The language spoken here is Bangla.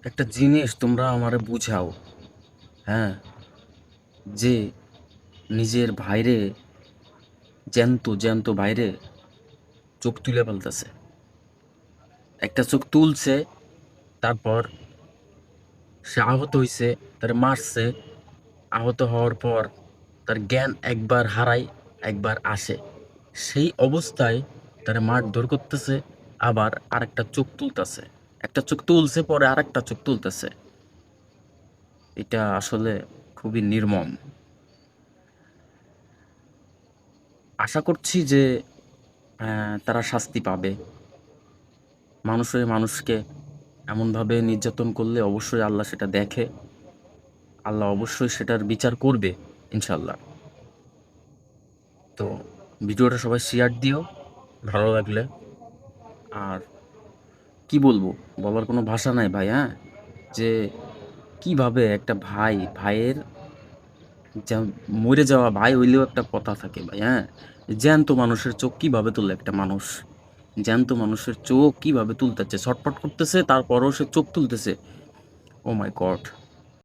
একটা জিনিস তোমরা আমারে বুঝাও। হ্যাঁ, যে নিজের ভাইরে, জ্যান্ত জ্যান্ত ভাইরে চোখ তুলে ফেলতেছে। একটা চোখ তুলছে, তারপর সে আহত হইছে, তার মারছে। আহত হওয়ার পর তার জ্ঞান একবার হারায়, একবার আসে। সেই অবস্থায় তার মারধর করতেছে, আবার আরেকটা চোখ তুলতেছে। একটা চোখ তুলছে, পরে আরেকটা চোখ তুলতেছে। এটা আসলে খুবই নির্মম। আশা করছি যে তারা শাস্তি পাবে। মানুষে মানুষকে এমনভাবে নির্যাতন করলে অবশ্যই আল্লাহ সেটা দেখে। আল্লাহ অবশ্যই সেটার বিচার করবে, ইনশাল্লাহ। তো ভিডিওটা সবাই শেয়ার দিও ভালো লাগলে। আর কি বলবো, বলার কোনো ভাষা নাই ভাই। হ্যাঁ, যে কিভাবে একটা ভাইয়ের যা মরে যাওয়া ভাই হইলেও একটা কথা থাকে ভাই। হ্যাঁ, জ্যান্ত মানুষের চোখ কিভাবে তুলে একটা মানুষ, জ্যান্ত মানুষের চোখ কিভাবে তুলতেছে, ছটফট করতেছে, তারপরও সে চোখ তুলতেছে। ও মাই গড!